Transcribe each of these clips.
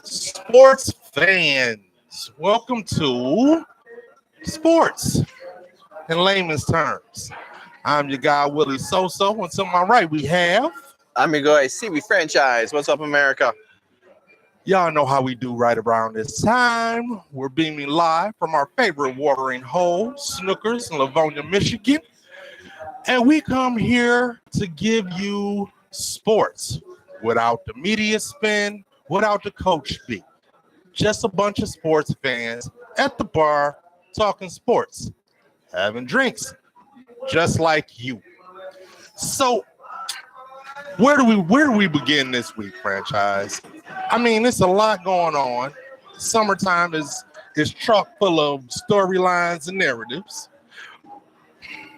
Sports fans, welcome to sports in layman's terms. I'm your guy, Willie Soso, and to my right, we have. I'm your guy, CB Franchise. What's up, America? Y'all know how we do right around this time. We're beaming live from our favorite watering hole, Snookers in Livonia, Michigan. And we come here to give you sports without the media spin, without the coach speak. Just a bunch of sports fans at the bar talking sports, having drinks, just like you. So, where do we begin this week, franchise? I mean, there's a lot going on. Summertime is chock full of storylines and narratives.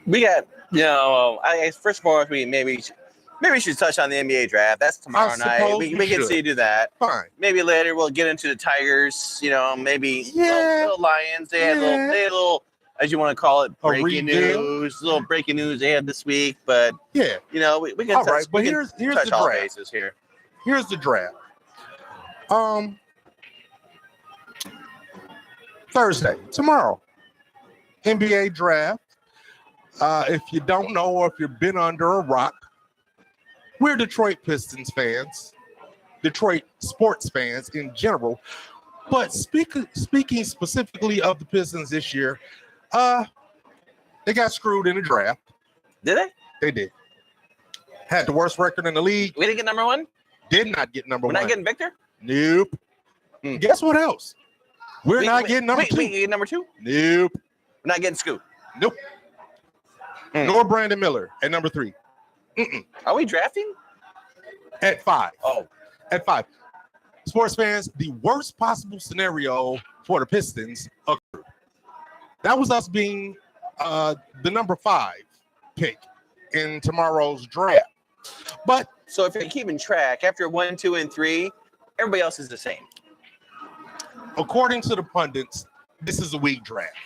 We got, I first of all, maybe we should touch on the NBA draft. That's tomorrow night. We can see do that. Fine. Maybe later we'll get into the Tigers. Maybe little Lions. They had little, as you want to call it, breaking news. Little breaking news they had this week. But we can all touch. Right, but here's touch the all draft. bases here. Here's the draft. Thursday, tomorrow, NBA draft. If you don't know or if you've been under a rock, we're Detroit Pistons fans, Detroit sports fans in general. But speaking specifically of the Pistons this year, they got screwed in the draft. Did they? They did. Had the worst record in the league. We didn't get number one? Did not get number one. We're not getting Victor? Nope. Guess what else? We're not getting number two. We get number two? Nope. We're not getting Scoot? Nope. Nor Brandon Miller at number 3. Are we drafting? At 5. Oh. At 5. Sports fans, the worst possible scenario for the Pistons occurred. That was us being the number 5 pick in tomorrow's draft. But so if you're keeping track, after 1, 2, and 3, everybody else is the same. According to the pundits, this is a weak draft.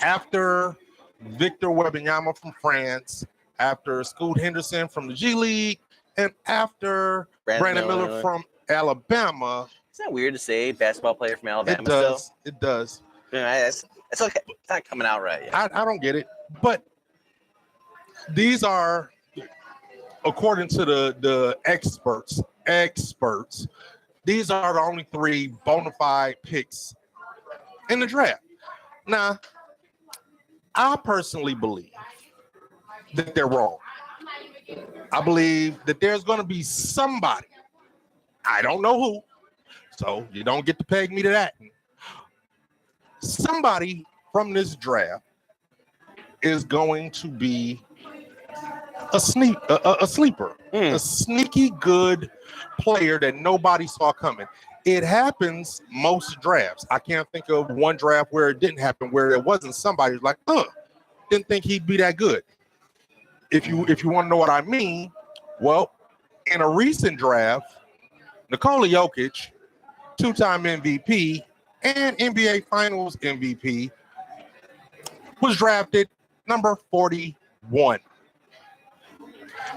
After Victor Wembanyama from France, after Scoot Henderson from the G League, and after Brandon Miller from Alabama. Isn't that weird to say, basketball player from Alabama? It does. Still? It does. Yeah, it's okay. It's not coming out right yet. I don't get it. But these are, according to the experts, these are the only 3 bona fide picks in the draft. Now, I personally believe that they're wrong. I believe that there's going to be somebody, I don't know who, so you don't get to peg me to that. Somebody from this draft is going to be a sleeper, a sneaky good player that nobody saw coming. It happens most drafts. I can't think of one draft where it didn't happen, where it wasn't somebody who's like, didn't think he'd be that good. If you want to know what I mean, well, in a recent draft, Nikola Jokic, 2-time MVP and NBA Finals MVP, was drafted number 41.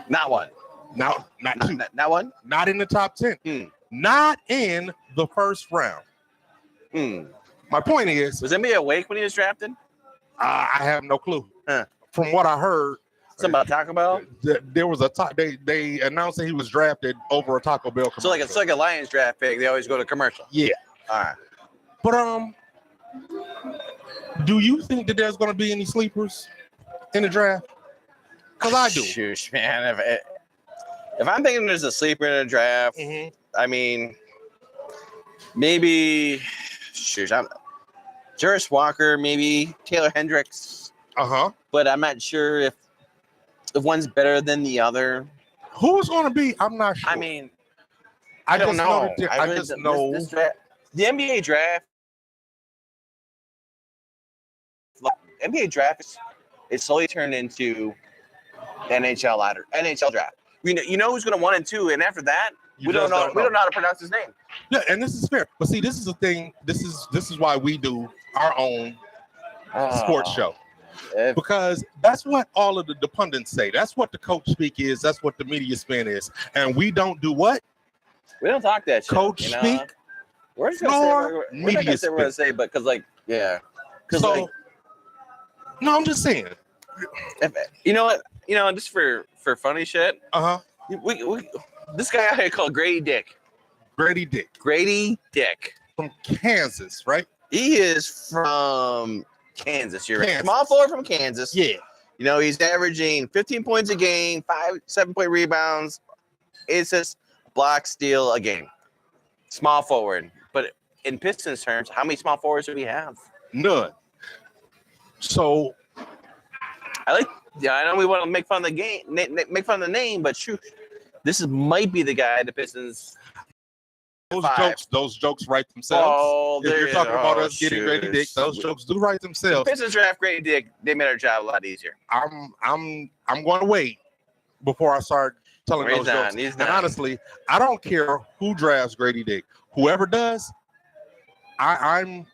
Not one. Not 2. Not one? Not in the top 10. Not in the first round. My point is, was anybody awake when he was drafted? I have no clue. From what I heard, something about Taco Bell. There was they announced that he was drafted over a Taco Bell commercial. So it's like a Lions draft pick. They always go to commercial. Yeah. All right. But do you think that there's going to be any sleepers in the draft? Because I do. Shush, man. If I'm thinking there's a sleeper in the draft, I mean, maybe Jarvis Walker, maybe Taylor Hendricks. But I'm not sure if one's better than the other. Who's going to be? I'm not sure. I mean, I don't know. I just know this draft, the NBA draft. NBA draft is slowly turned into the NHL draft. You know who's going to 1 and 2, and after that, we don't know how to pronounce his name. Yeah, and this is fair. But see, this is the thing. This is why we do our own sports show. Because that's what all of the pundits say. That's what the coach speak is. That's what the media spin is. And we don't do what? We don't talk that shit. Coach speak. We're just gonna say we're not gonna say what we're gonna say, but because So, no, I'm just saying. If, you know what? Just for funny shit. We this guy out here called Grady Dick. Grady Dick from Kansas, right? He is from Kansas. You're right. Kansas. Small forward from Kansas. Yeah. He's averaging 15 points a game, 7-point rebounds, assists, block, steal a game. Small forward. But in Pistons terms, how many small forwards do we have? None. So I know we want to make fun of the game, make fun of the name, but shoot, might be the guy the Pistons. Those jokes write themselves. Oh, if you're talking about us getting Grady Dick, those jokes do write themselves. The Pistons draft Grady Dick, they made our job a lot easier. I'm going to wait before I start telling those jokes. And honestly, I don't care who drafts Grady Dick. Whoever does, I'm.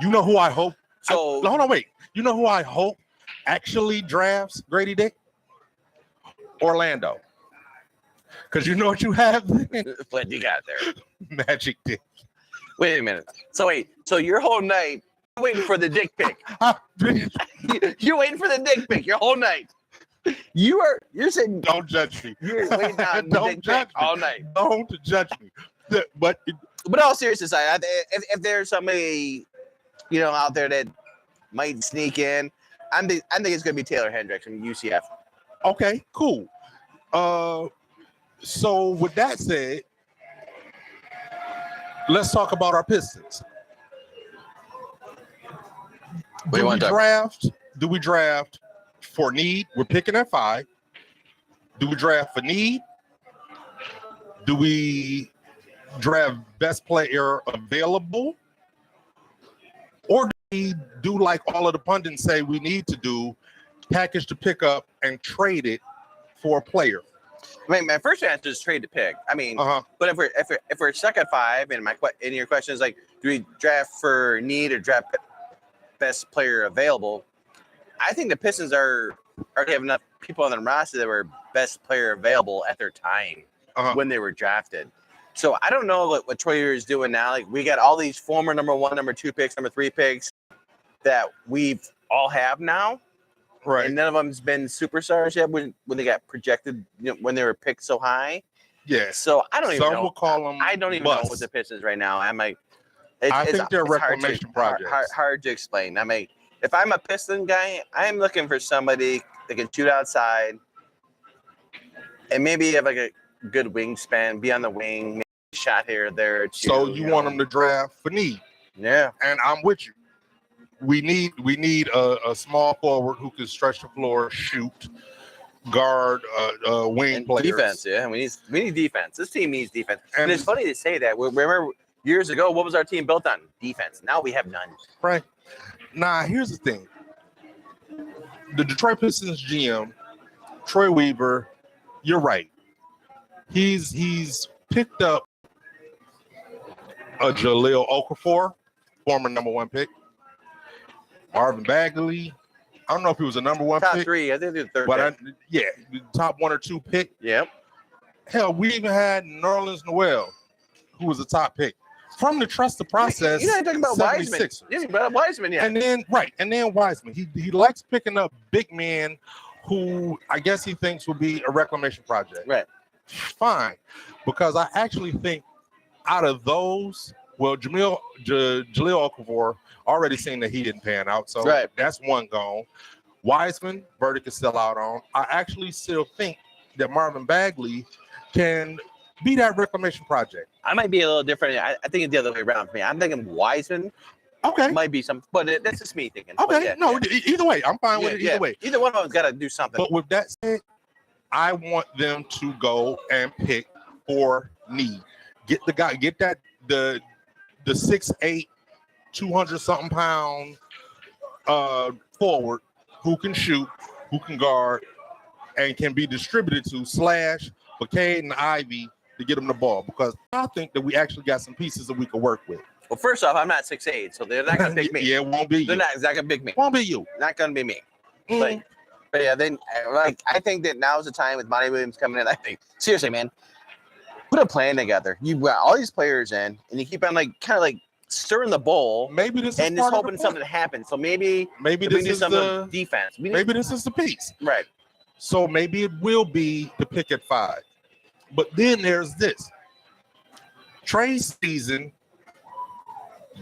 You know who I hope. So hold on, wait. You know who I hope actually drafts Grady Dick? Orlando. Because you know what you have? What you got there? Magic Dick. Wait a minute. So your whole night waiting for the dick pic. You're waiting for the dick pic your whole night. You're saying don't judge me. You're waiting on the dick pic all night. Don't judge me. But all seriousness aside, if there's somebody out there that might sneak in, I think it's gonna be Taylor Hendricks from UCF. Okay, cool. So with that said, let's talk about our Pistons. Do we draft for need? We're picking at 5. Do we draft for need? Do we draft best player available? Or do we do like all of the pundits say we need to do, package the pickup and trade it for a player? I mean, my first answer is trade the pick. I mean, but if we're stuck at 5, and your question is like, do we draft for need or draft best player available? I think the Pistons already have enough people on the roster that were best player available at their time when they were drafted. So I don't know what Troy is doing now. Like, we got all these former number 1, number 2 picks, number 3 picks that we've all have now. Right. And none of them's been superstars yet when they got projected, when they were picked so high. Yeah. So I don't even know. Some will call them I don't even know what the Pistons right now. I think they're reclamation projects. Hard to explain. If I'm a Piston guy, I'm looking for somebody that can shoot outside and maybe have like a good wingspan, be on the wing, maybe shot here or there. So you want them to draft for need. Yeah. And I'm with you. We need a small forward who can stretch the floor, shoot, guard, wing and players. Defense, yeah. We need defense. This team needs defense. And it's funny to say that. Remember years ago, what was our team built on? Defense. Now we have none. Right. Nah, here's the thing. The Detroit Pistons GM, Troy Weaver, you're right. He's picked up a Jahlil Okafor, former number 1 pick. Marvin Bagley. I don't know if he was a number 1 top pick. Top 3. I think he was third. But top 1 or 2 pick. Yep. Hell, we even had Nerlens Noel, who was a top pick. From the trust the process. You're not talking about Wiseman. You brought up Wiseman, yeah. And then Wiseman. He likes picking up big men who I guess he thinks will be a reclamation project. Right. Fine. Because I actually think out of those, well, Jahlil Okafor already seen that he didn't pan out. So that's one gone. Wiseman, verdict is still out on. I actually still think that Marvin Bagley can be that reclamation project. I might be a little different. I think it's the other way around for me. I'm thinking Wiseman. Okay. Might be some, but that's just me thinking. Okay. Either way, I'm fine with it. Either way. Either one of them's got to do something. But with that said, I want them to go and pick for need. Get the 6'8", 200-something pound forward who can shoot, who can guard, and can be distributed to McCade and Ivy to get them the ball, because I think that we actually got some pieces that we can work with. Well, first off, I'm not 6'8", so they're not going to pick me. Yeah, it won't be you. They're not going to pick me. Won't be you. Not going to be me. But yeah, then I think that now's the time with Monty Williams coming in. I think, seriously, man, put a plan together. You got all these players in, and you keep on kind of stirring the bowl. Maybe this is and just hoping something happens. So maybe this is the defense. Maybe this is the piece. Right. So maybe it will be the pick at 5. But then there's this trade season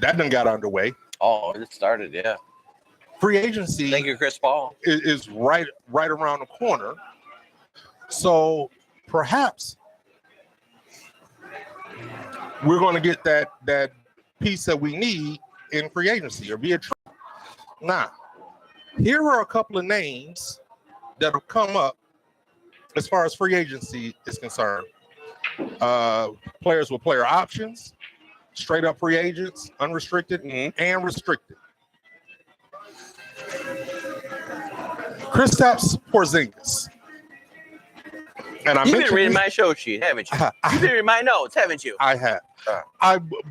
that done got underway. Oh, it started, yeah. Free agency. Thank you, Chris Paul. Is right around the corner. So perhaps we're going to get that piece that we need in free agency or via trade. Now, here are a couple of names that have come up as far as free agency is concerned. Players with player options, straight up free agents, unrestricted and restricted. Kristaps Porzingis. And You've been reading my show sheet, haven't you? You've been reading my notes, haven't you? I have.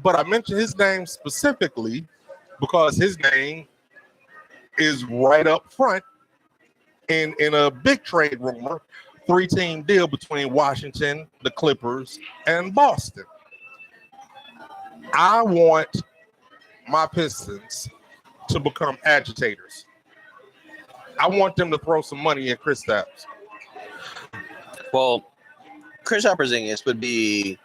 But I mentioned his name specifically because his name is right up front in a big trade rumor, 3-team deal between Washington, the Clippers, and Boston. I want my Pistons to become agitators. I want them to throw some money at Kristaps. Well, Kristaps Porzingis would be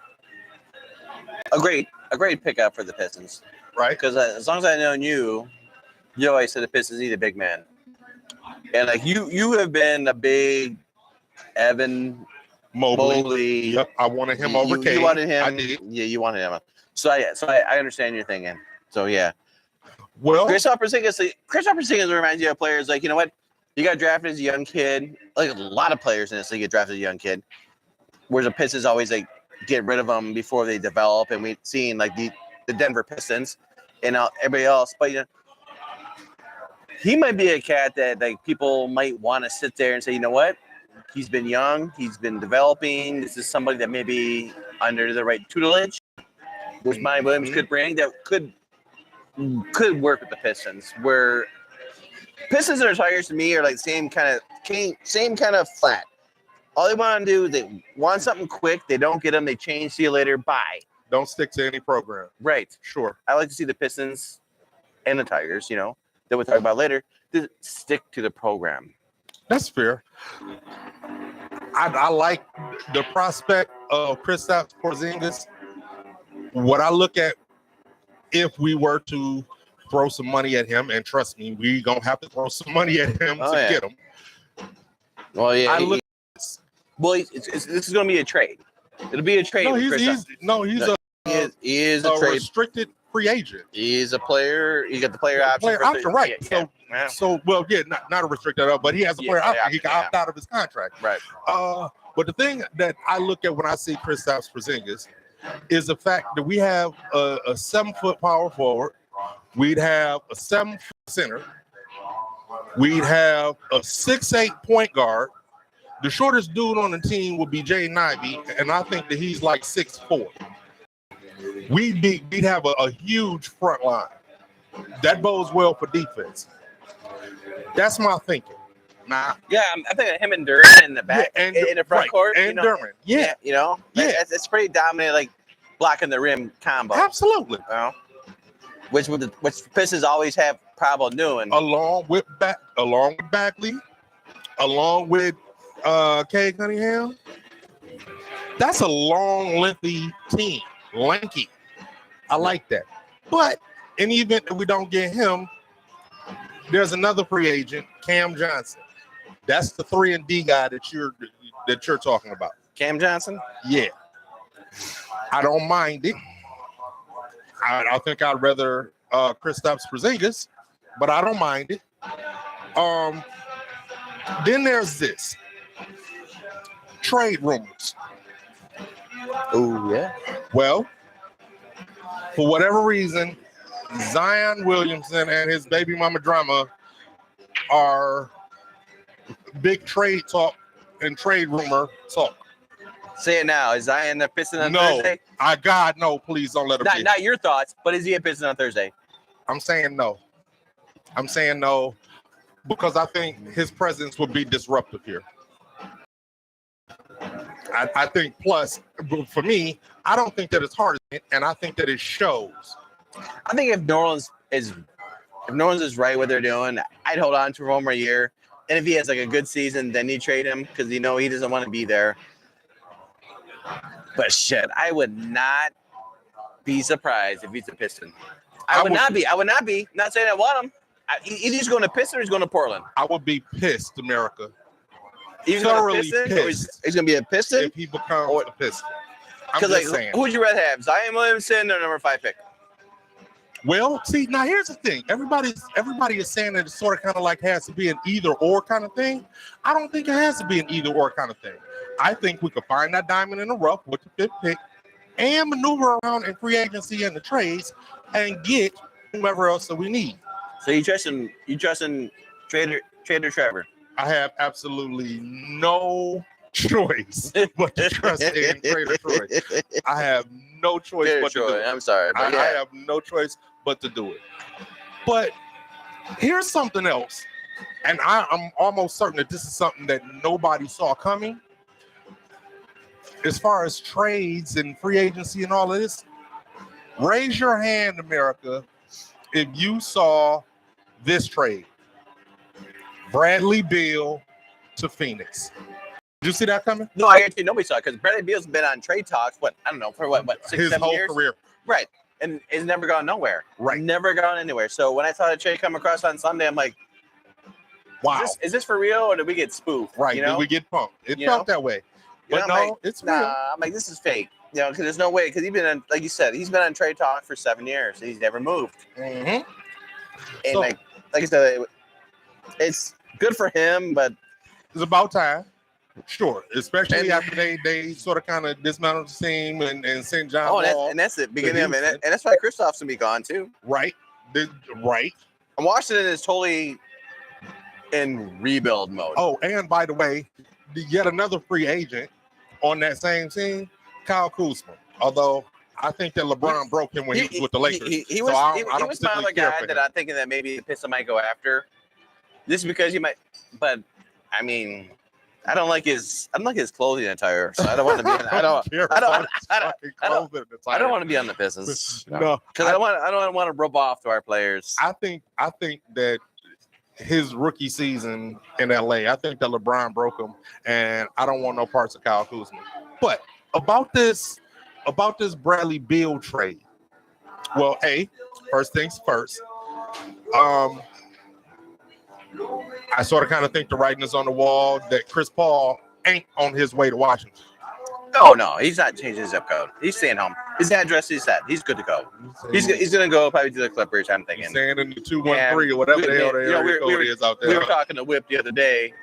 a great pickup for the Pistons, right? Because as long as I've known you, you always said the Pistons need a big man, and you have been a big Evan Mobley. Yep, I wanted him over Cade. You wanted him. I did. Yeah, you wanted him. So I understand your thinking. So yeah. Well, Kristaps Porzingis reminds you of players like, you know what? You got drafted as a young kid. Like a lot of players in this league get drafted as a young kid. Whereas the Pistons always get rid of them before they develop, and we've seen the Denver Pistons and everybody else. But he might be a cat that people might want to sit there and say, you know what? He's been young. He's been developing. This is somebody that may be under the right tutelage, which Monty Williams could bring that could work with the Pistons. Where Pistons and Tigers to me are same kind of flat. All they want to do is they want something quick. They don't get them. They change. See you later. Bye. Don't stick to any program. Right. Sure. I like to see the Pistons and the Tigers, that we'll talk about later, to stick to the program. That's fair. I like the prospect of Kristaps Porzingis. What I look at, if we were to throw some money at him, and trust me, we gonna have to throw some money at him get him. Well, yeah. This is going to be a trade. It'll be a trade. He is a trade. Restricted free agent. He's a player. You got the player option. Right. Not a restricted, but he has a player option. He can opt out of his contract. Right. But the thing that I look at when I see Kristaps Porzingis is the fact that we have a 7-foot power forward. We'd have a 7-foot center. We'd have a 6'8" point guard. The shortest dude on the team would be Jay Ivey, and I think that he's 6'4". We'd have a huge front line. That bodes well for defense. That's my thinking. Nah. Yeah, I'm thinking him and Duran in the back, in the front court. And Duran. Yeah. It's pretty dominant, blocking the rim combo. Absolutely. Which Pistons always have problem doing. Along with Bagley, along with Cade Cunningham. That's a long, lengthy team. Lanky. I like that. But in the event that we don't get him, there's another free agent, Cam Johnson. That's the 3-and-D guy that you're talking about. Cam Johnson? Yeah. I don't mind it. I think I'd rather Kristaps Porzingis, but I don't mind it. Then there's this. Trade rumors. Oh, yeah. Well, for whatever reason, Zion Williamson and his baby mama drama are big trade talk and trade rumor talk. Say it now. Is Zion a Piston on Thursday? No, please don't let him be. Not your thoughts, but is he a Piston on Thursday? I'm saying no. Because I think his presence would be disruptive here. I think plus for me, I don't think that it's hard, and I think that it shows. I think if New Orleans is right what they're doing, I'd hold on to him one more year. And if he has like a good season, then you trade him because he doesn't want to be there. But shit, I would not be surprised if he's a Piston. I would not be. Not saying I want him. Either he's going to Piston or he's going to Portland. I would be pissed, America. He's thoroughly pissed. He's going to be a Piston if he becomes a Piston. Because who would you rather have, Zion Williamson or number 5 pick? Well, see, now here's the thing. Everybody is saying that it sort of kind of like has to be an either or kind of thing. I don't think it has to be an either or kind of thing. I think we could find that diamond in the rough with the 5th pick and maneuver around in free agency and the trades and get whomever else that we need. So you trust in Trader Trevor? I have absolutely no choice but to trust in Trader Troy. I have no choice but to do it. I'm sorry. I have no choice but to do it. But here's something else. And I'm almost certain that this is something that nobody saw coming. As far as trades and free agency and all of this, raise your hand, America, if you saw this trade. Bradley Beal to Phoenix. Did you see that coming? No, I guarantee nobody saw it because Bradley Beal's been on trade talks, for 6, 7 years? Career. Right. And it's never gone nowhere. Right. Never gone anywhere. So when I saw the trade come across on Sunday, I'm like, wow. Is this for real or did we get spoofed? Right. Did we get punked? It felt that way. But no, it's real. I'm like, this is fake. Because there's no way. Because he's been on, like you said, he's been on trade talk for 7 years. And he's never moved. Mm-hmm. And like I said, it's good for him, but it's about time. Sure, especially after they sort of kind of dismantled the team and sent John Wall. And that's it, beginning of it. And that's why Kristaps will be gone too. Right. Right. And Washington is totally in rebuild mode. Oh, and by the way, yet another free agent on that same team, Kyle Kuzma. Although I think that LeBron broke him when he was with the Lakers. He was my other guy that I'm thinking that maybe the Pistons might go after. This is because you might, but I mean, I don't like his clothing attire, so I don't want to be. I don't want to be on the Pistons. No, because I don't want to rub off to our players. I think that his rookie season in LA, I think that LeBron broke him, and I don't want no parts of Kyle Kuzma. But about this Bradley Beal trade, well, first things first. I sort of kind of think the writing is on the wall that Chris Paul ain't on his way to Washington. No, he's not changing his zip code. He's staying home. His address is set. He's good to go. He's going to go probably to the Clippers, I'm thinking. He's staying in the 213 or whatever the hell code is out there. We were talking to Whip the other day,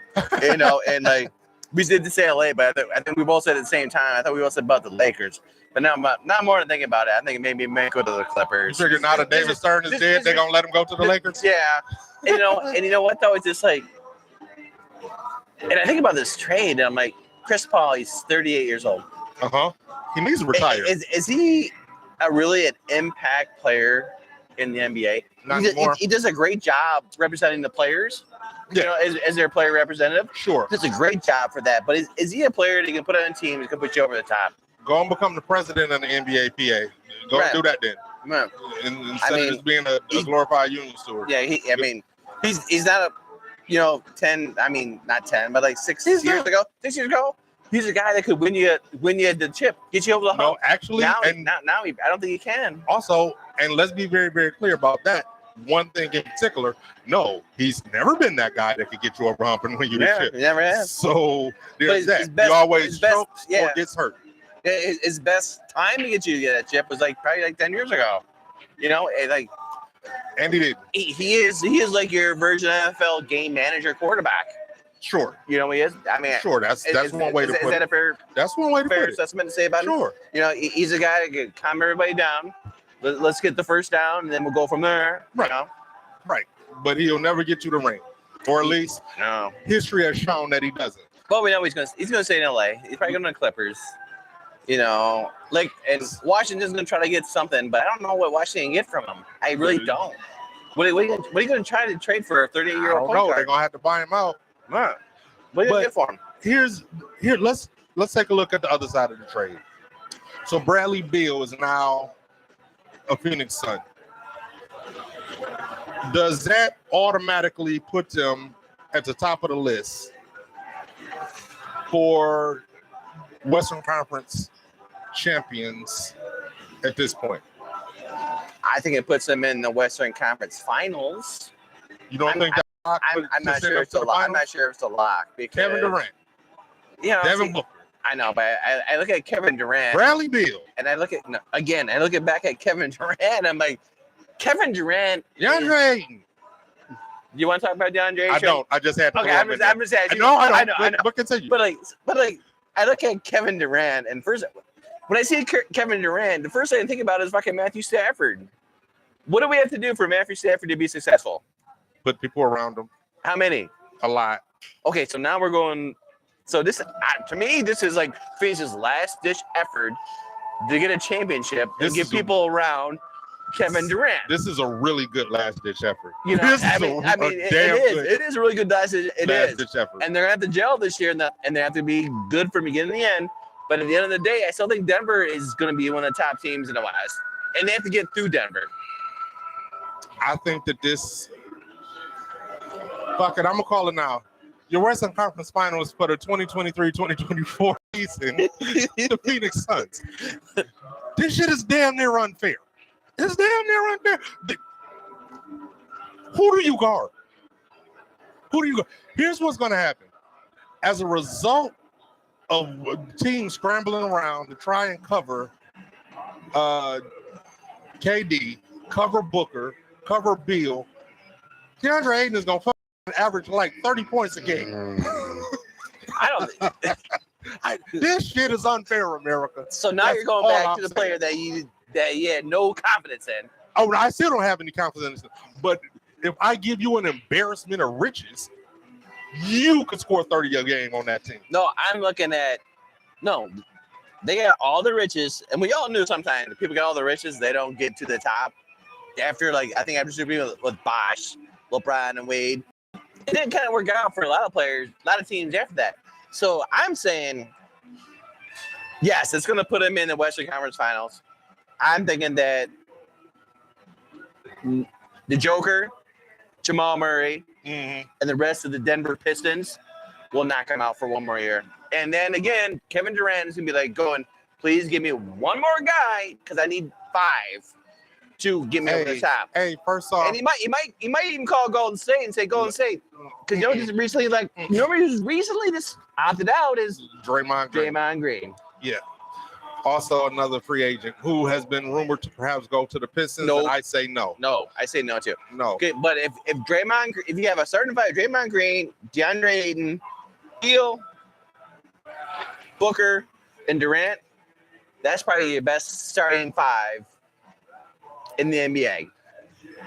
and like we did say LA, but I think we both said at the same time. I thought we both said about the Lakers. But now, not more than thinking about it. I think maybe he may go to the Clippers. You figure now that David Stern is dead, they're gonna let him go to the Lakers? Yeah. And you know what though? It's just like, and I think about this trade, and I'm like, Chris Paul, he's 38 years old. He needs to retire. Is he really an impact player in the NBA? He does a great job representing the players. Yeah. As their player representative. Sure. Does a great job for that. But is he a player that you can put on a team that can put you over the top? Go and become the president of the NBA PA. Go and do that then. Right. Instead of just being a glorified union steward. Yeah, he's not a 10, not 10, but like 6 years ago, he's a guy that could win you the chip, get you over the hump. No, actually, now I don't think he can. Also, and let's be very, very clear about that. One thing in particular, no, he's never been that guy that could get you over the hump and win you the chip. He never has. So there's that. He always strokes or gets hurt. His best time to get you to get that chip was probably 10 years ago. And he did. He is like your version of NFL game manager quarterback. Sure. He is. Sure. That's one way to put it. Is that a fair? That's one way to put it. Assessment to say about it. Sure. He's a guy that can calm everybody down. Let's get the first down, and then we'll go from there. Right. Right. But he'll never get you the ring, or at least history has shown that he doesn't. Well, we know he's gonna stay in LA. He's probably going to the Clippers. And Washington's going to try to get something, but I don't know what Washington can get from him. I really don't. What are you going to try to trade for a 38-year-old point guard? They're going to have to buy him out. What are you going to get for him? Let's let's take a look at the other side of the trade. So Bradley Beal is now a Phoenix Sun. Does that automatically put them at the top of the list for Western Conference champions at this point? I think it puts them in the Western Conference Finals. You don't think that? I'm not sure it's a lock. I'm not sure it's a lock because Kevin Durant, Devin Booker. I know, but I look at Kevin Durant, Bradley Beal, and I look back at Kevin Durant. I'm like, Kevin Durant, DeAndre Ayton. You want to talk about DeAndre Ayton? I don't. I just had to. Okay, I'm just asking. No, I don't. I know. But continue. But I look at Kevin Durant, and first, when I see Kevin Durant, the first thing I think about is fucking Matthew Stafford. What do we have to do for Matthew Stafford to be successful? Put people around him. How many? A lot. Okay, so now we're going. So this, to me, this is like Phoenix's last ditch effort to get a championship and get people around Kevin Durant. This is a really good last ditch effort. You know, it is a really good last ditch effort. And they're gonna have to gel this year, and they have to be good from beginning to end. But at the end of the day, I still think Denver is going to be one of the top teams in the West, and they have to get through Denver. I think that this. Fuck it, I'm gonna call it now. Your Western Conference Finals for the 2023-2024 season, the Phoenix Suns. This shit is damn near unfair. It's damn near unfair. Who do you guard? Here's what's going to happen. As a result of teams scrambling around to try and cover KD, cover Booker, cover Beal, DeAndre Ayton is going to average like 30 points a game. This shit is unfair, America. So now you're going back to the player that you had no confidence in. Oh, I still don't have any confidence. But if I give you an embarrassment of riches, you could score 30 a game on that team. No, I'm looking at they got all the riches, and we all knew sometimes people got all the riches, they don't get to the top. After after Super Bowl with Bosh, LeBron and Wade. It didn't kind of work out for a lot of players, a lot of teams after that. So I'm saying, yes, it's going to put them in the Western Conference Finals. I'm thinking that the Joker, Jamal Murray, and the rest of the Denver Pistons will knock them out for one more year. And then again, Kevin Durant is going to be like going, please give me one more guy because I need 5 to get me over the top. Hey, first off, and he might even call Golden State and say Golden State, because just recently just opted out is Draymond Green. Yeah. Also another free agent who has been rumored to perhaps go to the Pistons. And I say no. No, I say no too. No. Okay, but if you have a certified Draymond Green, DeAndre Ayton, Beal, Booker, and Durant, that's probably your best starting 5 in the NBA.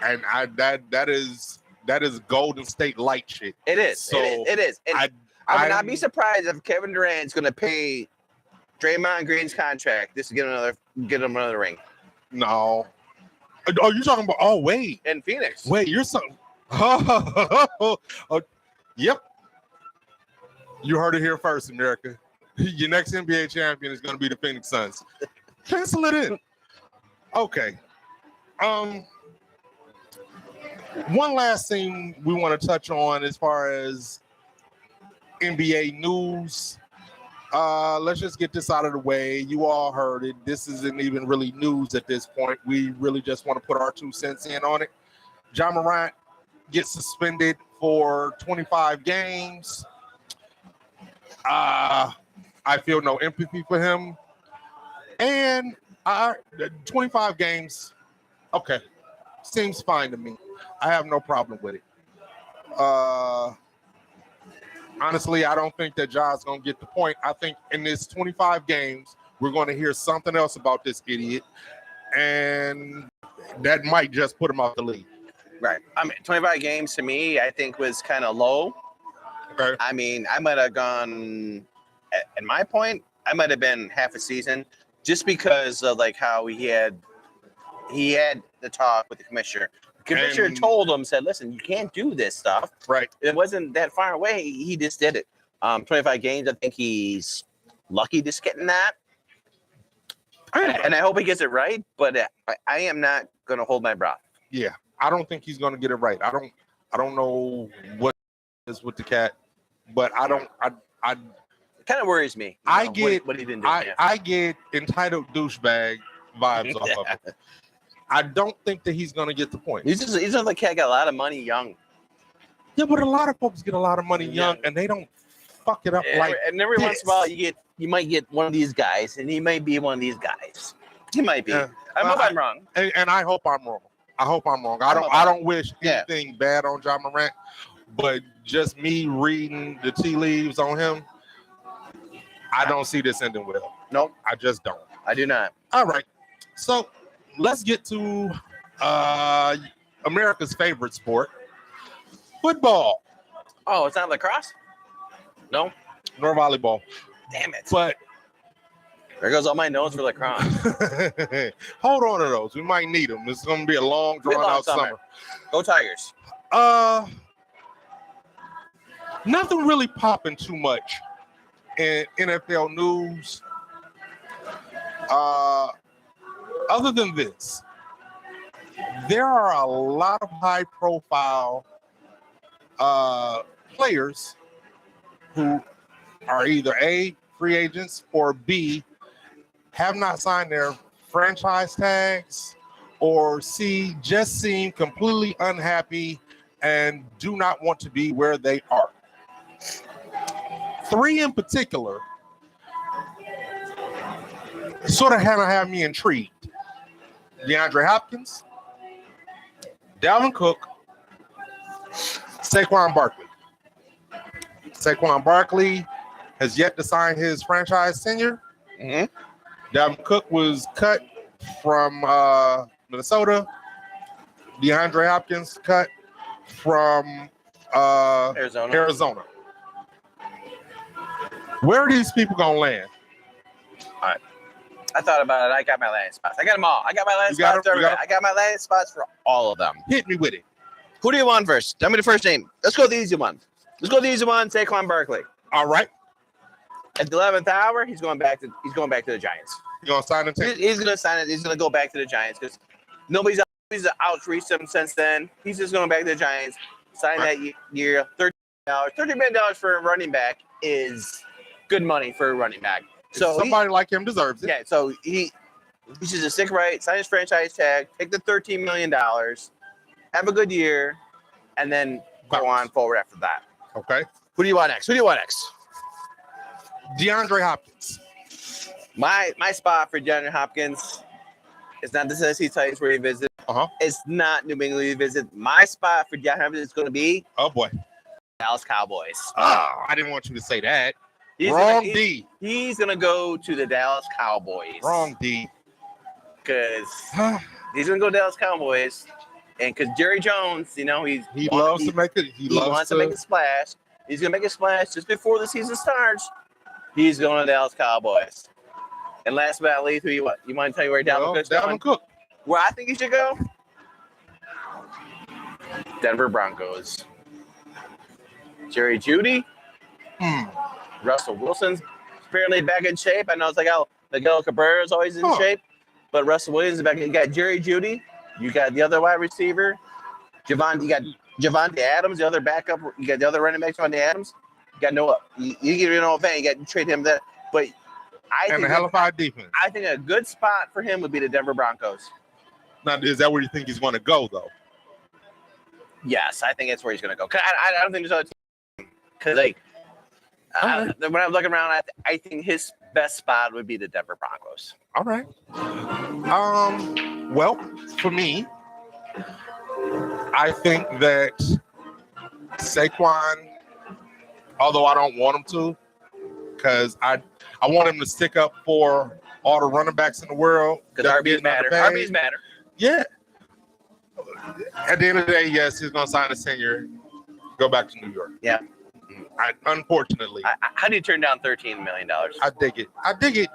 And that is Golden State light shit. It is. So it is. And I would not be surprised if Kevin Durant's going to pay Draymond Green's contract just to get him another ring. No. Are you talking about? Oh, wait. In Phoenix. Wait, you're so. Yep. You heard it here first, America. Your next NBA champion is going to be the Phoenix Suns. Pencil it in. Okay. One last thing we want to touch on as far as NBA news. Let's just get this out of the way. You all heard it. This isn't even really news at this point. We really just want to put our 2 cents in on it. Ja Morant gets suspended for 25 games. I feel no empathy for him. And 25 games, okay, seems fine to me. I have no problem with it. Honestly, I don't think that Ja's going to get the point. I think in this 25 games, we're going to hear something else about this idiot, and that might just put him off the league. Right. I mean, 25 games to me, I think was kind of low. Okay. I mean, I might have gone, at my point, I might have been half a season just because of how he had the talk with the commissioner. The commissioner told him, said, listen, you can't do this stuff. Right. It wasn't that far away. He just did it. 25 games, I think he's lucky just getting that. And I hope he gets it right, but I am not going to hold my breath. Yeah, I don't think he's going to get it right. I don't know what is with the cat, but I it kind of worries me. I get what he didn't do. I get entitled douchebag vibes off of it. I don't think that he's going to get the point. He's another cat got a lot of money young. Yeah, but a lot of folks get a lot of money young, and they don't fuck it up like. And every once in a while, you might get one of these guys, and he might be one of these guys. He might be. I hope I'm wrong. And I hope I'm wrong. I hope I'm wrong. I don't wish anything bad on John Morant, but just me reading the tea leaves on him, I don't see this ending well. Nope. I just don't. I do not. All right. So let's get to America's favorite sport, football. Oh, it's not lacrosse? No? Nor volleyball. Damn it. But there goes all my notes for lacrosse. Hold on to those. We might need them. It's going to be a long, drawn-out summer. Go Tigers. Nothing really popping too much in NFL news. Other than this, there are a lot of high-profile players who are either A, free agents, or B, have not signed their franchise tags, or C, just seem completely unhappy and do not want to be where they are. 3 in particular sort of have me intrigued. DeAndre Hopkins, Dalvin Cook, Saquon Barkley. Saquon Barkley has yet to sign his franchise tenure. Mm-hmm. Dalvin Cook was cut from Minnesota. DeAndre Hopkins cut from Arizona. Where are these people going to land? All right. I thought about it. I got my landing spots. I got them all. I got my landing spots. I got my landing spots for all of them. Hit me with it. Who do you want first? Tell me the first name. Let's go with the easy one. Saquon Barkley. All right. At the 11th hour, he's going back to the Giants. He's going to sign it. He's going to sign it. He's going to go back to the Giants because nobody's outreached him since then. He's just going back to the Giants. Sign that year. $30 million for a running back is good money for a running back. So somebody like him deserves it. Yeah. So he should just stick right, sign his franchise tag, take the $13 million, have a good year, and then go on forward after that. Okay. Who do you want next? DeAndre Hopkins. My spot for DeAndre Hopkins is not the Tennessee Titans where he visited. It's not New England he visited. My spot for DeAndre Hopkins is going to be Dallas Cowboys. Oh, I didn't want you to say that. D. He's going to go to the Dallas Cowboys. Wrong D. Because he's going to go to Dallas Cowboys. And because Jerry Jones, he wants to make a splash. He's going to make a splash just before the season starts. He's going to Dallas Cowboys. And last but not least, who you want? You want to tell you where Dalvin Cook. Where I think he should go? Denver Broncos. Jerry Jeudy. Russell Wilson's fairly back in shape. I know it's like how Miguel Cabrera is always in shape, but Russell Williams is back. You got Jerry Jeudy. You got the other wide receiver, you got Javonte Adams, the other backup. You got the other running back, Javonte Adams. You got Noah. You get Noah Van. You got to trade him that. But I think a hellified defense. I think a good spot for him would be the Denver Broncos. Now, is that where you think he's going to go, though? Yes, I think that's where he's going to go. I don't think there's other team. Because when I'm looking around, I think his best spot would be the Denver Broncos. All right. Well, for me, I think that Saquon, although I don't want him to, because I want him to stick up for all the running backs in the world. Because RBs matter. RBs matter. Yeah. At the end of the day, yes, he's going to sign a senior, go back to New York. Yeah. Unfortunately. How do you turn down $13 million? I dig it.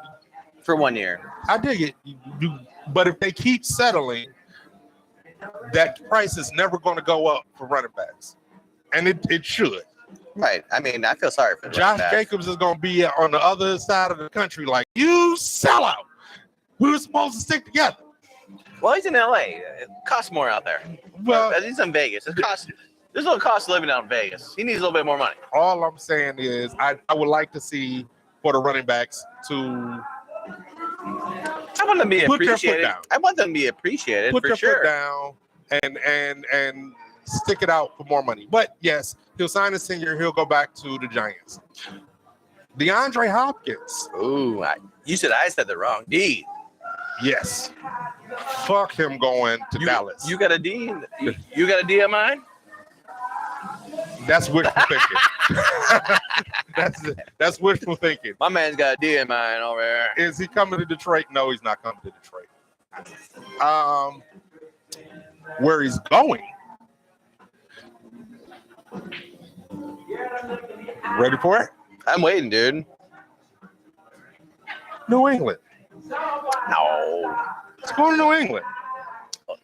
For 1 year. I dig it. But if they keep settling, that price is never going to go up for running backs. And it should. Right. I mean, I feel sorry for Josh Jacobs is going to be on the other side of the country like, you sellout. We were supposed to stick together. Well, he's in L.A. It costs more out there. Well, he's in Vegas. There's a little cost of living out in Vegas. He needs a little bit more money. All I'm saying is I would like to see for the running backs to I want them to be appreciated. I want them to be appreciated put for their sure. foot down and stick it out for more money. But yes, he'll sign a senior. He'll go back to the Giants. DeAndre Hopkins. Ooh, you said I said it wrong. D. Yes. Fuck him going to Dallas. You got a D? You got a D of mine? That's wishful thinking. That's wishful thinking. My man's got a D in mine over there. Is he coming to Detroit? No, he's not coming to Detroit. Where he's going. Ready for it? I'm waiting, dude. New England. No. It's going to New England.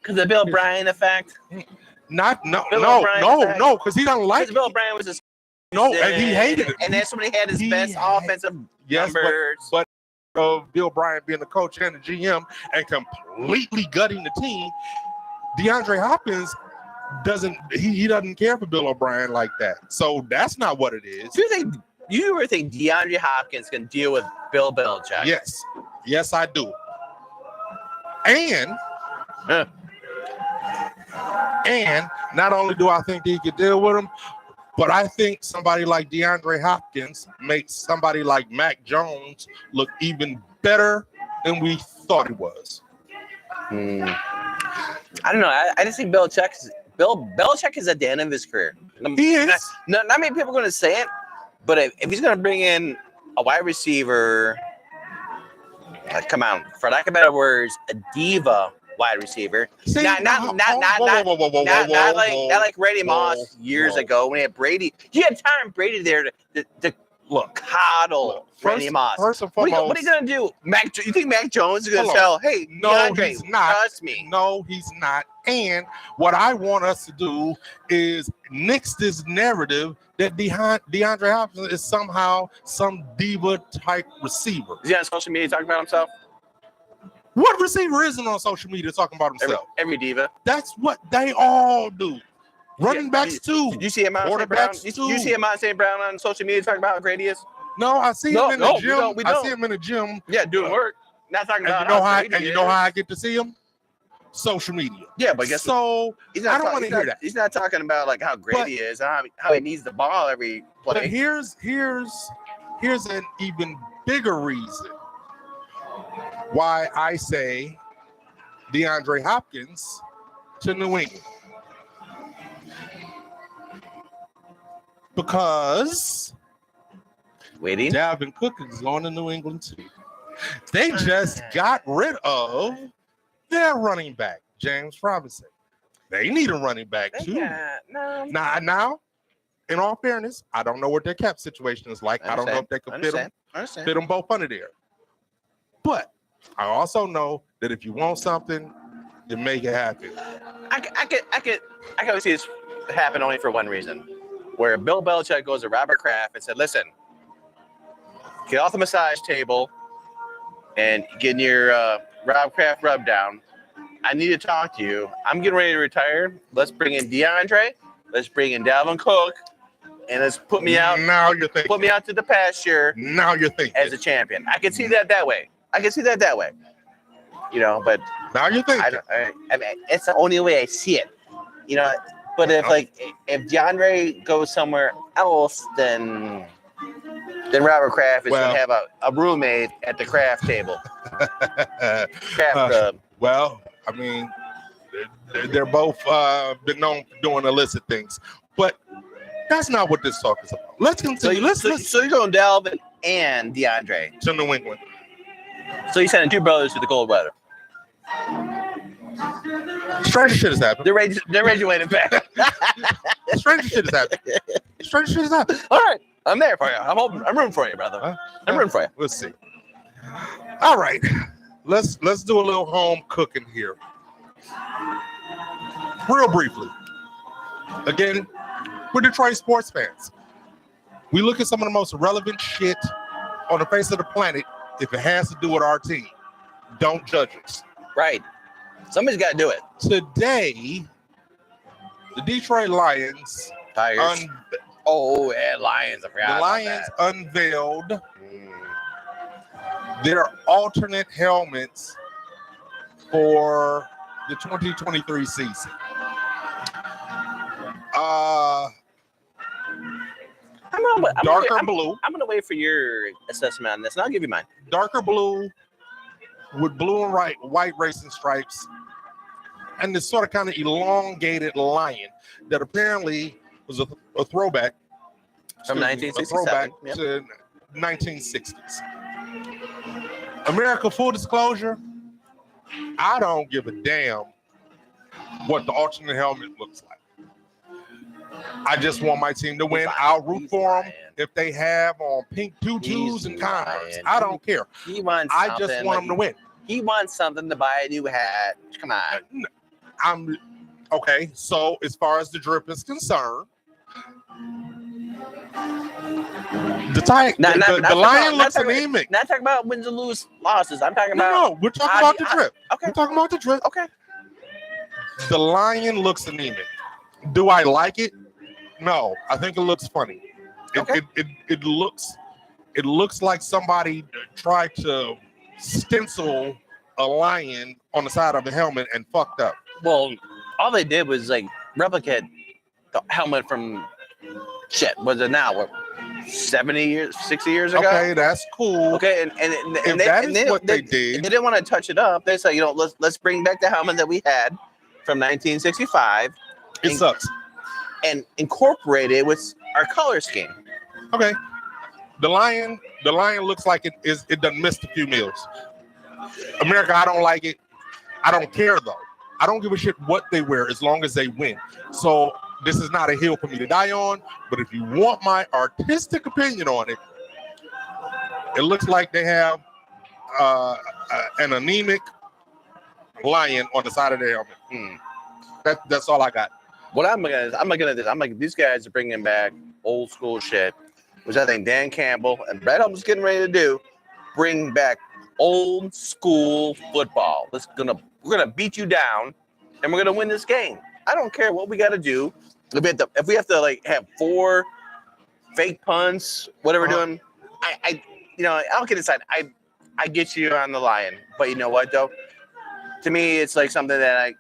Because of Bill Bryan effect? No, because he doesn't like it. Bill Bryan was and he hated it. And that's when he had his best offensive numbers. But Bill Bryan being the coach and the GM and completely gutting the team, DeAndre Hopkins doesn't care for Bill O'Brien like that. So that's not what it is. Do you ever think DeAndre Hopkins can deal with Bill Belichick? Yes, I do. And not only do I think he could deal with him, but I think somebody like DeAndre Hopkins makes somebody like Mac Jones look even better than we thought he was. I don't know. I just think Belichick is at the end of his career. He is. Not many people are going to say it, but if he's going to bring in a wide receiver, come on, for lack of better words, a diva wide receiver. Not like Randy Moss years ago when he had Brady. He had Tom Brady there to coddle Randy Moss. First and foremost, what are you going to do? You think Mac Jones is going to tell, hey, no, DeAndre, he's not. trust me. No, he's not. And what I want us to do is nix this narrative that DeAndre Hopkins is somehow some diva type receiver. Is he on social media talking about himself? What receiver isn't on social media talking about himself? Every diva. That's what they all do. Running backs too. Did you see him on You see him on St. Brown on social media talking about how great he is? No, I see him in the gym. I see him in the gym. Yeah, doing work. Not talking about you know how I get to see him? Social media. Yeah, but guess what? I don't want to hear that. He's not talking about like how great he is, how he needs the ball every play. But here's an even bigger reason why I say DeAndre Hopkins to New England. Because Dalvin Cook is going to New England too. They just got rid of their running back, James Robinson. They need a running back too. Now, in all fairness, I don't know what their cap situation is like. I don't know if they can fit them both under there. But I also know that if you want something, you make it happen. I can see this happen only for one reason. Where Bill Belichick goes to Robert Kraft and said, listen, get off the massage table and get in your Rob Kraft rub down. I need to talk to you. I'm getting ready to retire. Let's bring in DeAndre. Let's bring in Dalvin Cook. And let's put me out. Now you're thinking. Put me out to the pasture. Now you're thinking. As a champion. I can see that way. You know, but now you're thinking. I mean, it's the only way I see it. You know, but if DeAndre goes somewhere else, then Robert Kraft is going to have a roommate at the Kraft table. Kraft. Well, I mean, they're both been known for doing illicit things, but that's not what this talk is about. Let's continue. So you're going Dalvin and DeAndre to New England. So you're sending two brothers to the cold weather. Stranger shit has happened. They're graduating back. Stranger shit has happened. All right, I'm there for you. I'm rooting for you, brother. I'm rooting for you. Let's see. All right, let's do a little home cooking here, real briefly. Again, we're Detroit sports fans. We look at some of the most relevant shit on the face of the planet. If it has to do with our team, don't judge us. Right. Somebody's got to do it. Today, the Detroit Lions. Tigers. Lions. I forgot the Lions unveiled their alternate helmets for the 2023 season. Darker blue. I'm gonna wait for your assessment on this, and I'll give you mine. Darker blue with blue and white racing stripes, and this sort of kind of elongated lion that apparently was a throwback from 1967. A throwback to 1960s. America, full disclosure, I don't give a damn what the alternate helmet looks like. I just want my team to win. I'll root for them if they have on pink tutus and Converse. I don't care. I just want them to win. He wants something to buy a new hat. Come on. I'm okay. So as far as the drip is concerned, the lion looks anemic. Not talking about wins and losses. I'm talking about. No, we're talking about the drip. Okay. We're talking about the drip. Okay. The lion looks anemic. Do I like it? No, I think it looks funny. It looks like somebody tried to stencil a lion on the side of the helmet and fucked up. Well, all they did was like replicate the helmet from was it now? What, 70 years, 60 years ago? Okay, that's cool. Okay, and what they did. They didn't want to touch it up. They said, let's bring back the helmet that we had from 1965. It sucks. And incorporate it with our color scheme. Okay. The lion looks like it done missed a few meals. America, I don't like it. I don't care though. I don't give a shit what they wear as long as they win. So this is not a hill for me to die on, but if you want my artistic opinion on it, it looks like they have an anemic lion on the side of their helmet. That's all I got. What I'm looking at this. These guys are bringing back old school shit, which I think Dan Campbell and Brett Holmes is getting ready to do. Bring back old school football. We're gonna beat you down, and we're gonna win this game. I don't care what we got to do. If we have to like have 4 fake punts, whatever we're doing, I'll get inside. I get you on the lion, but you know what though? To me, it's like something that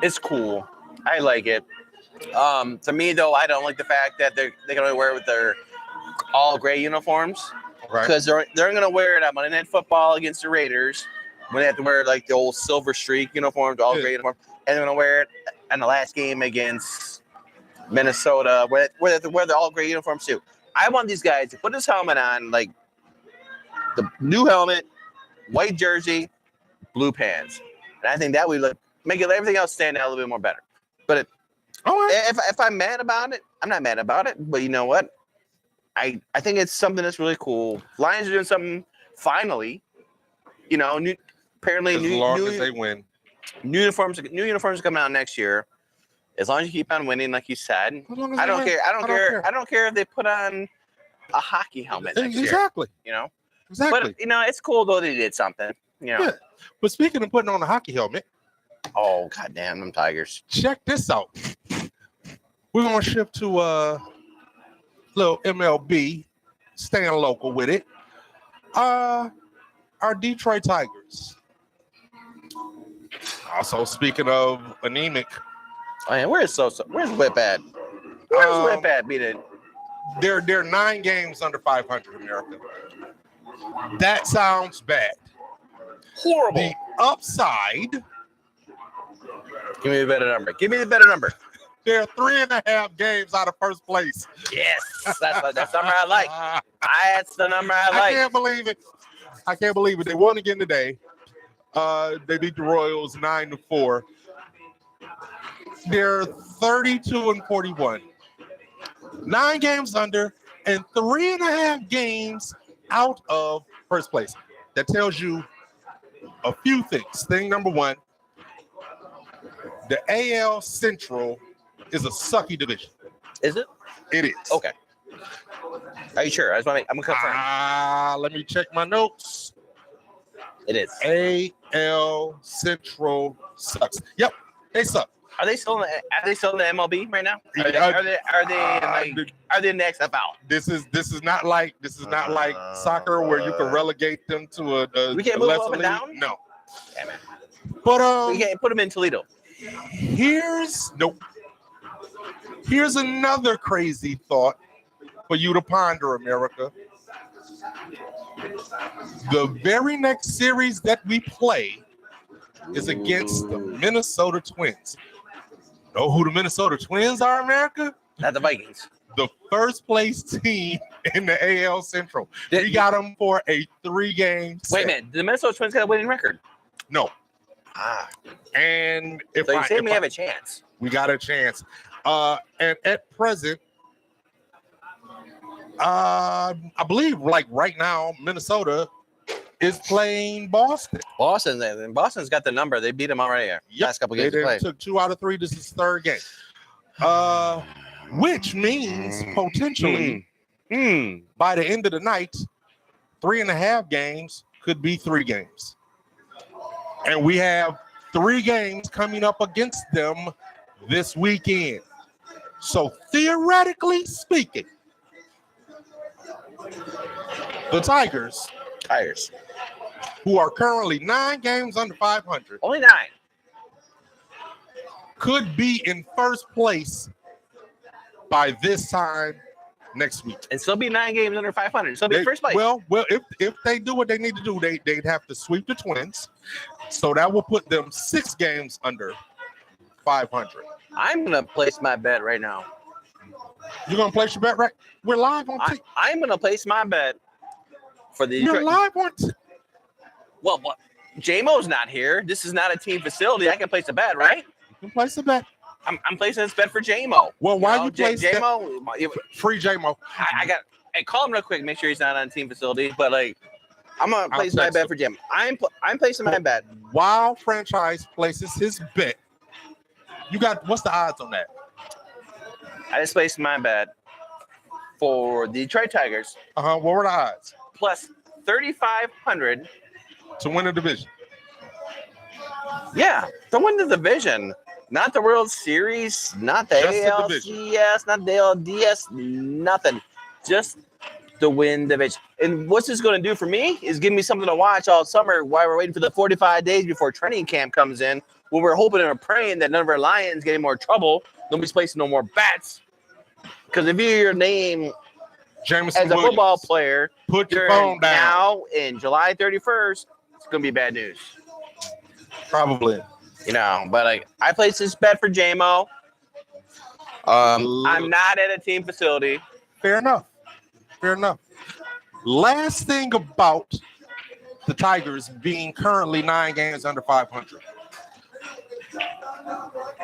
it's cool. I like it. To me, though, I don't like the fact that they can only wear it with their all gray uniforms. Because they're going to wear it on Monday Night Football against the Raiders when they have to wear like the old silver streak uniforms, all gray uniform, and they're going to wear it in the last game against Minnesota where they have to wear the all gray uniforms too. I want these guys to put this helmet on, like the new helmet, white jersey, blue pants, and I think that would make everything else stand out a little bit more better. But if I'm mad about it, I'm not mad about it. But you know what? I think it's something that's really cool. Lions are doing something finally. Apparently, as long as they win. New uniforms are coming out next year. As long as you keep on winning, like you said, I don't care. I don't care if they put on a hockey helmet next year. Exactly. But it's cool though they did something. Yeah. But speaking of putting on a hockey helmet. Oh, goddamn them Tigers. Check this out. We're going to shift to little MLB, staying local with it. Our Detroit Tigers. Also, speaking of anemic. Oh, yeah, where's Whip at? Where's Whip at? Beat it. They're 9 games under 500, America. That sounds bad. Horrible. The upside. Give me a better number. Give me the better number. They're 3.5 games out of first place. Yes, that's the number I like. That's the number I like. I can't believe it. They won again today. They beat the Royals 9-4. They're 32-41. 9 games under and 3.5 games out of first place. That tells you a few things. Thing number 1. The AL Central is a sucky division. Is it? It is. Okay. Are you sure? I'm gonna confirm. Let me check my notes. It is. AL Central sucks. Yep, they suck. Are they still in the MLB right now? Are they in the XFL? This is not like soccer where you can relegate them to a we can't move lesser up and league. down. No, Damn it. but we can't put them in Toledo. Here's another crazy thought for you to ponder, America. The very next series that we play is against the Minnesota Twins. Know who the Minnesota Twins are, America? Not the Vikings. The first place team in the AL Central. We got them for a 3-game set. Wait a minute. The Minnesota Twins got a winning record? No. And if so you say we have a chance. We got a chance. And at present, I believe like right now, Minnesota is playing Boston. Boston's got the number. They beat them already. Last couple games. They took 2 out of 3. This is 3rd game. Which means potentially by the end of the night, 3.5 games could be 3 games. And we have 3 games coming up against them this weekend. So theoretically speaking, the Tigers, who are currently 9 games under 500, only 9, could be in first place by this time next week. And still be 9 games under 500. So be first place. Well, if they do what they need to do, they'd have to sweep the Twins. So that will put them 6 games under 500. I'm gonna place my bet right now. You're gonna place your bet right? We're live on. I'm gonna place my bet for the. You're live on. Well, J-Mo's not here. This is not a team facility. I can place a bet, right? You can place a bet. I'm placing this bet for J-Mo. Well, why you place J-Mo? Free J-Mo. I call him real quick. Make sure he's not on team facility. But I'm gonna place my bet for Jim. I'm placing my bet. While franchise places his bet, what's the odds on that? I just placed my bet for the Detroit Tigers. What were the odds? Plus 3,500 to win the division. Yeah, to win the division, not the World Series, not the ALCS, not the LDS, nothing. Just to win the division. And what's this going to do for me is give me something to watch all summer while we're waiting for the 45 days before training camp comes in. When we're hoping and praying that none of our Lions get in more trouble, nobody's placing no more bets. Because if you hear your name Jameson as a football player, put your phone down. Now in July 31st, it's going to be bad news. Probably. But I placed this bet for J-Mo. I'm not at a team facility. Fair enough. Last thing about the Tigers being currently 9 games under 500.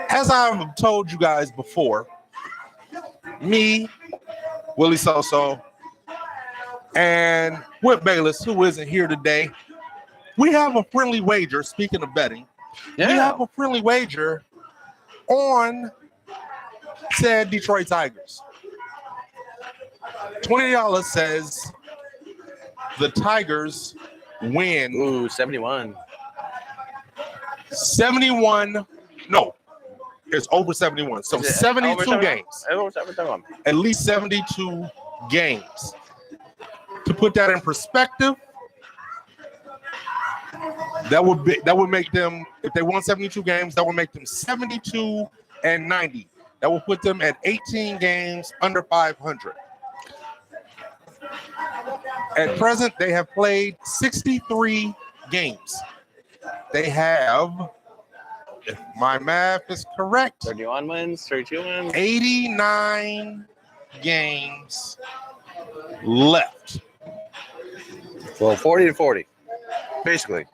As I've told you guys before, me, Willie Soso, and Whit Bayless, who isn't here today, we have a friendly wager. Speaking of betting, we have a friendly wager on said Detroit Tigers. $20 says the Tigers win. Ooh, 71. 71. No, it's over 71. So 72 games. At least 72 games. To put that in perspective, that would make them, if they won 72 games, that would make them 72-90. That will put them at 18 games under 500. At present, they have played 63 games. They have, if my math is correct, 31 wins, 32 wins, 89 games left. Well, 40-40, basically.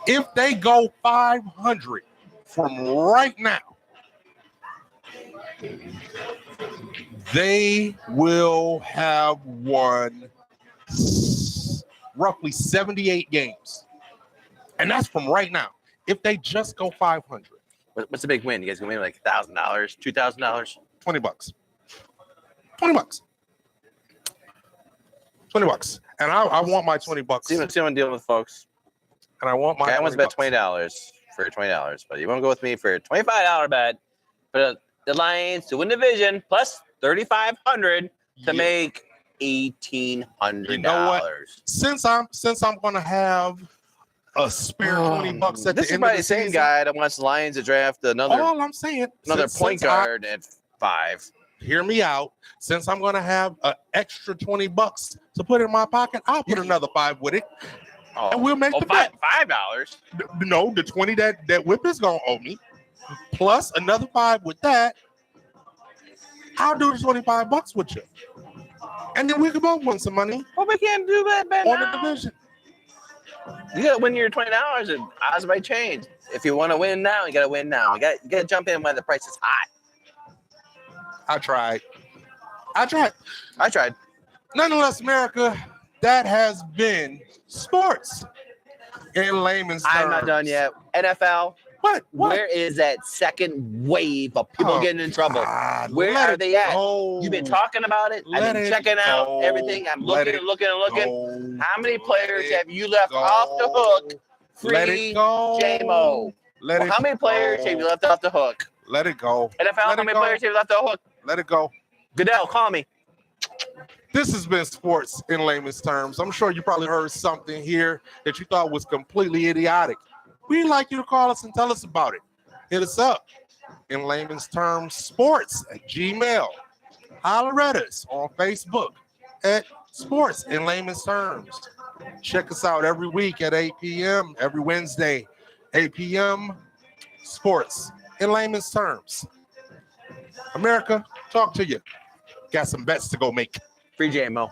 If they go 500 from right now, they will have won roughly 78 games. And that's from right now. If they just go 500. What's the big win? You guys gonna win like $1,000, $2,000? $20. $20. $20. And I want my $20. See what I'm dealing with, folks. And I want my I once bet $20 for $20, but you won't go with me for a $25 bet for the Lions to win division plus $3,500 to make $1,800. You know what? Since I'm gonna have a spare $20 at the end of the season. This is probably the same guy that wants the Lions to draft another. All I'm saying, another point guard at 5. Hear me out. Since I'm gonna have an extra $20 to put in my pocket, I'll put another 5 with it. Oh. And we'll make the bet. $5. No, the 20 that Whip is gonna owe me, plus another 5 with that. I'll do the $25 with you, and then we can both win some money. Well, we can't do that bet on now. The division. You gotta win your $20, and odds might change. If you want to win now, you gotta win now. You gotta jump in when the price is hot. I tried. Nonetheless, America, that has been sports in layman's terms. I'm not done yet. NFL. What? Where is that second wave of people getting in trouble? God, where are they at? Go. You've been talking about it. I've been checking out everything. I'm looking. Go. How many players have you left off the hook? Free JMO. How many players have you left off the hook? Let it go. NFL, how many players have you left off the hook? Let it go. Goodell, call me. This has been sports in layman's terms. I'm sure you probably heard something here that you thought was completely idiotic. We'd like you to call us and tell us about it. Hit us up in layman's terms sports at Gmail. Holler at us on Facebook at sports in layman's terms. Check us out every week at 8 p.m. every Wednesday, 8 p.m. Sports in layman's terms. America, talk to you. Got some bets to go make. Free JMO.